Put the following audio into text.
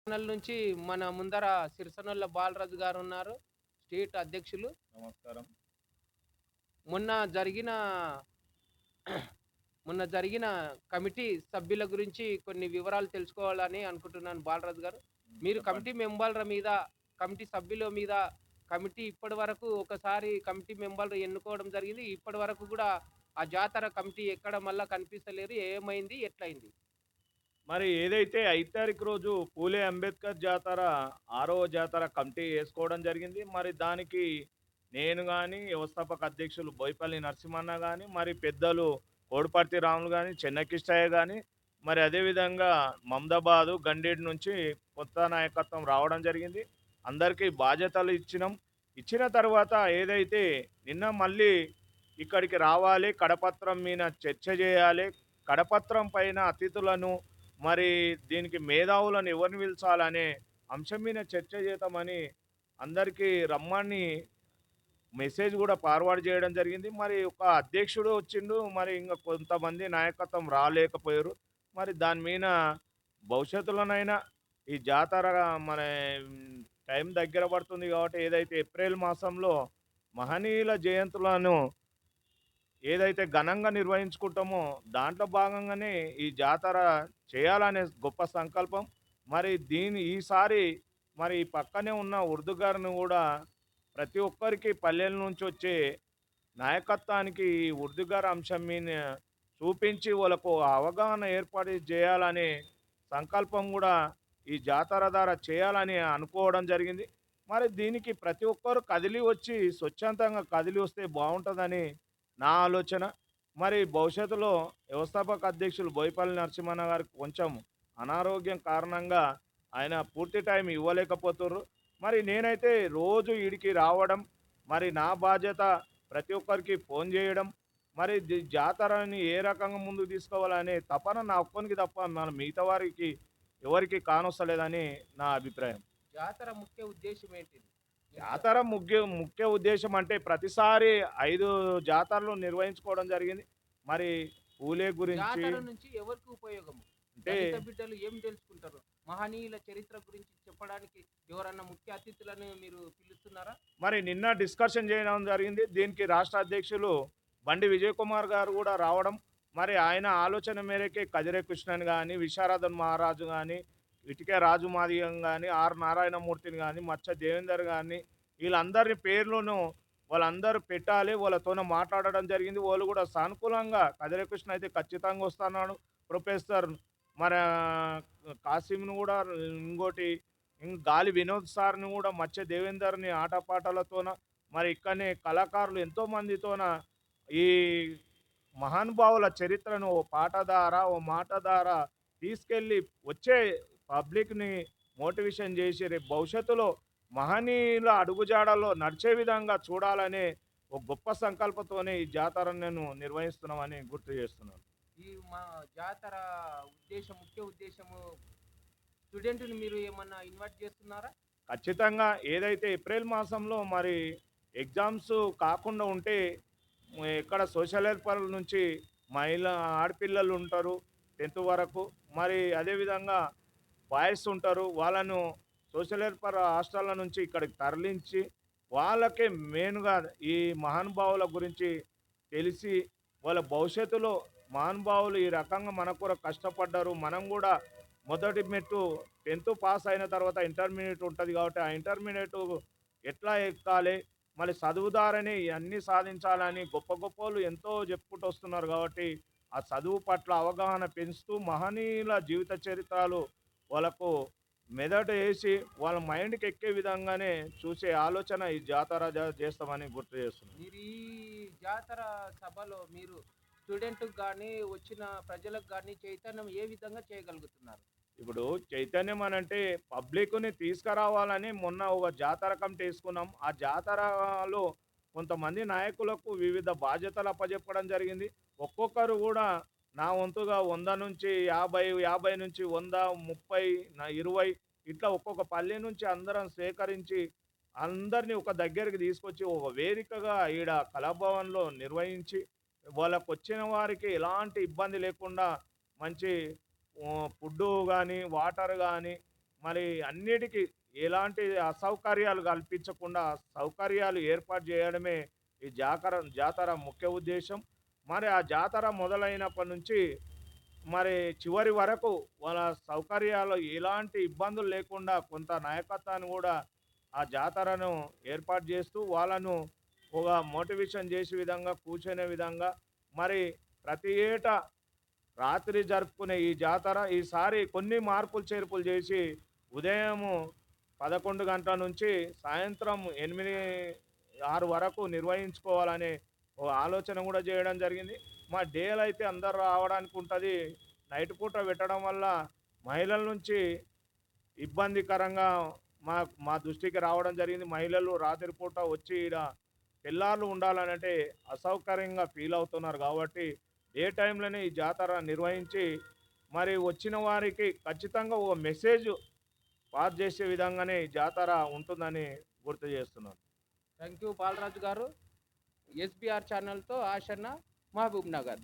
Channel నుంచి మన ముందర సిరిసనోళ్ళ బాలరాజు గారు ఉన్నారు. స్టేట్ అధ్యక్షులు. నమస్కారం. మొన్న జరిగిన మొన్న జరిగిన కమిటీ సభ్యుల గురించి కొన్ని వివరాలు తెలుసుకోవాలని అనుకుంటున్నాను బాలరాజు గారు. మీరు చెప్పండి. కమిటీ మెంబర్ల మీద, కమిటీ సభ్యుల మీద, కమిటీ ఇప్పటివరకు ఒకసారి కమిటీ మెంబర్లు ఎన్నుకోవడం జరిగింది. ఇప్పటివరకు గూడా ఆ జాతర కమిటీ ఎక్కడ మళ్ళా కనిపిస్తలేరు. ఏమైంది? ఎట్లయింది? మరి ఏదైతే 5 తారీఖు రోజు పూలే అంబేద్కర్ జాతర, 6వ జాతర కమిటీ ఏసుకోవడం జరిగింది. మరి దానికి నేను గాని, వ్యవస్థాపక అధ్యక్షులు బోయపల్లి నరసింహన్న గాని, మరి పెద్దలు కోడిపర్తి రాములు గాని, చెన్నకిష్టయ్య గాని, మరి అదేవిధంగా మమదాబాదు, గండేడు నుంచి కొత్త నాయకత్వం రావడం జరిగింది. అందరికీ బాధ్యతలు ఇచ్చినాం. ఇచ్చిన తర్వాత ఏదైతే నిన్న మళ్ళీ ఇక్కడికి రావాలి, కడపత్రం మీద చర్చ చేయాలి. కడపత్రం పైన అతిథులను మరి దీనికి మేధావులను ఎవరిని పిలిచాలనే అంశం మీద చర్చ చేద్దామని అందరికీ రమ్మని మెసేజ్ కూడా ఫార్వర్డ్ చేయడం జరిగింది. మరి ఒక అధ్యక్షుడు వచ్చిండు. మరి ఇంక కొంతమంది నాయకత్వం రాలేకపోయారు. మరి దాని మీద భవిష్యత్తులోనైనా ఈ జాతర మన టైం దగ్గర పడుతుంది కాబట్టి ఏదైతే ఏప్రిల్ మాసంలో మహనీయుల జయంతులను ఏదైతే ఘనంగా నిర్వహించుకుంటామో దాంట్లో భాగంగానే ఈ జాతర చేయాలనే గొప్ప సంకల్పం. మరి ఈసారి మరి ఈ పక్కనే ఉన్న ఉర్దూ గారిని కూడా ప్రతి ఒక్కరికి పల్లెల నుంచి వచ్చే నాయకత్వానికి ఈ ఉర్దూ గారి అంశం మీద చూపించి వాళ్ళకు అవగాహన ఏర్పాటు చేయాలనే సంకల్పం కూడా ఈ జాతర ద్వారా చేయాలని అనుకోవడం జరిగింది. మరి దీనికి ప్రతి ఒక్కరు కదిలి వచ్చి స్వచ్ఛందంగా కదిలి వస్తే బాగుంటుందని నా ఆలోచన. మరి భవిష్యత్తులో వ్యవస్థాపక అధ్యక్షులు బోయపల్లి నరసింహన్న గారికి కొంచెం అనారోగ్యం కారణంగా ఆయన పూర్తి టైం ఇవ్వలేకపోతుర్రు. మరి నేనైతే రోజు ఈడికి రావడం, మరి నా బాధ్యత ప్రతి ఒక్కరికి ఫోన్ చేయడం, మరి జాతరని ఏ రకంగా ముందుకు తీసుకోవాలనే తపన నా ఒక్కనికి తప్ప మన మిగతా వారికి ఎవరికి కానొస్తలేదని నా అభిప్రాయం. జాతర ముఖ్య ఉద్దేశ్యం ఏంటిది? జాతర ముఖ్య ఉద్దేశం అంటే ప్రతిసారి 5 జాతరలు నిర్వహించుకోవడం జరిగింది. మరి పూలే గురించి జాతర నుంచి ఎవరికి ఉపయోగము? అంటే దళిత బిడ్డలు ఏం తెలుసుకుంటారు? మహనీయుల చరిత్ర గురించి చెప్పడానికి ఎవరన్నా ముఖ్య అతిథులను మీరు పిలుస్తున్నారా? మరి నిన్న డిస్కషన్ చేయడం జరిగింది. దీనికి రాష్ట్ర అధ్యక్షులు బండి విజయ్ కుమార్ గారు కూడా రావడం, మరి ఆయన ఆలోచన మేరకే కదిరే కృష్ణన్ గాని, విశారదన్ మహారాజు గాని, ఇటికే రాజు మాదిగం గాని, ఆర్ నారాయణమూర్తిని గాని, మచ్చ దేవేందర్ గాని వీళ్ళందరి పేర్లను వాళ్ళందరూ పెట్టాలి. వాళ్ళతోనే మాట్లాడడం జరిగింది. వాళ్ళు కూడా సానుకూలంగా కదిరే కృష్ణ అయితే ఖచ్చితంగా వస్తున్నాడు. ప్రొఫెసర్ మన కాసిమ్‌ని కూడా ఇంకోటి గాలి వినోద్ సార్‌ని కూడా మచ్చ దేవేందర్‌ని ఆటపాటలతోన మరి ఇక్కడనే కళాకారులు ఎంతో మందితోన ఈ మహానుభావుల చరిత్రను ఓ పాట ద్వారా, ఓ మాట ద్వారా తీసుకెళ్ళి వచ్చే పబ్లిక్‌ని మోటివేషన్ చేసి రేపు భవిష్యత్తులో మహనీయుల అడుగుజాడల్లో నడిచే విధంగా చూడాలనే ఒక గొప్ప సంకల్పంతోనే ఈ జాతరను నేను నిర్వహిస్తున్నామని గుర్తు చేస్తున్నాను. ఈ మా జాతర ముఖ్య ఉద్దేశము స్టూడెంట్‌ని మీరు ఏమన్నా ఇన్వైట్ చేస్తున్నారా? ఖచ్చితంగా ఏదైతే ఏప్రిల్ మాసంలో మరి ఎగ్జామ్స్ కాకుండా ఉంటే ఇక్కడ సోషల్ హెల్పర్ నుంచి ఆడపిల్లలు ఉంటారు 10th వరకు. మరి అదేవిధంగా బాయ్స్ ఉంటారు. వాళ్ళను సోషల్ హెల్పర్ హాస్టళ్ళ నుంచి ఇక్కడికి తరలించి వాళ్ళకే మెయిన్‌గా ఈ మహానుభావుల గురించి తెలిసి వాళ్ళ భవిష్యత్తులో మహానుభావులు ఈ రకంగా మన కొరకు కష్టపడ్డారు. మనం కూడా మొదటి మెట్టు 10th పాస్ అయిన తర్వాత ఇంటర్మీడియేట్ ఉంటది కాబట్టి, ఆ ఇంటర్మీడియేట్ ఎట్లా ఎక్కాలి, మళ్ళీ చదువు ద్వారానే ఇయన్నీ సాధించాలని గొప్ప గొప్పోళ్ళు ఎంతో చెప్పుకుంటూ వస్తున్నారు కాబట్టి, ఆ చదువు పట్ల అవగాహన పెంచుతూ మహనీయుల జీవిత చరిత్రలు వాళ్ళకు మెదడు ఏసి వాళ్ళ మైండ్‌కి ఎక్కే విధంగానే చూసే ఆలోచన ఈ జాతర చేస్తామని గుర్తు చేస్తున్నాను. మీరు ఈ జాతర సభలో మీరు స్టూడెంట్‌కి గాని, వచ్చిన ప్రజలకు గాని చైతన్యం ఏ విధంగా చేయగలుగుతున్నారు? ఇప్పుడు చైతన్యం అనంటే పబ్లిక్‌ని తీసుకురావాలని మొన్న ఒక జాతర కమిటీ ఏసుకున్నాం. ఆ జాతరలో కొంతమంది నాయకులకు వివిధ బాధ్యతలు అప్పజెప్పడం జరిగింది. ఒక్కొక్కరు గూడా నా వంతుగా 100 నుంచి 50, 50 నుంచి 100, 30, 20 ఇట్లా ఒక్కొక్క పల్లె నుంచి అందరం సేకరించి అందరిని ఒక దగ్గరికి తీసుకొచ్చి ఒక వేదికగా ఈడ కళాభవన్‌లో నిర్వహించి వాళ్ళకొచ్చిన వారికి ఎలాంటి ఇబ్బంది లేకుండా మంచి ఫుడ్డు గానీ, వాటర్ గానీ, మరి అన్నిటికీ ఎలాంటి అసౌకర్యాలు కల్పించకుండా సౌకర్యాలు ఏర్పాటు చేయడమే ఈ జాతర ముఖ్య ఉద్దేశం. మరి ఆ జాతర మొదలైనప్పటి నుంచి మరి చివరి వరకు వాళ్ళ సౌకర్యాలు ఎలాంటి ఇబ్బందులు లేకుండా కొంత నాయకత్వాన్ని కూడా ఆ జాతరను ఏర్పాటు చేస్తూ వాళ్ళను ఒక మోటివేషన్ చేసే విధంగా, కూర్చునే విధంగా మరి ప్రతి ఏటా రాత్రి జరుపుకునే ఈ జాతర ఈసారి కొన్ని మార్పులు చేర్పులు చేసి ఉదయము 11 గంటల నుంచి సాయంత్రం 8, 6 వరకు నిర్వహించుకోవాలనే ఓ ఆలోచన కూడా చేయడం జరిగింది. మా డేలో అయితే అందరూ రావడానికి ఉంటది. నైట్ పూట పెట్టడం వల్ల మహిళల నుంచి ఇబ్బందికరంగా మా మా దృష్టికి రావడం జరిగింది. మహిళలు రాత్రి పూట వచ్చి ఈడ తెల్లార్లు ఉండాలనంటే అసౌకర్యంగా ఫీల్ అవుతున్నారు కాబట్టి డే టైంలోనే ఈ జాతర నిర్వహించి మరి వచ్చిన వారికి ఖచ్చితంగా ఓ మెసేజ్ పాస్ చేసే విధంగానే ఈ జాతర ఉంటుందని గుర్తు చేస్తున్నాను. థ్యాంక్ యూ బాలరాజు గారు. ఎస్బీఆర్ ఛానల్తో ఆశన్న, మహబూబ్ నగర్.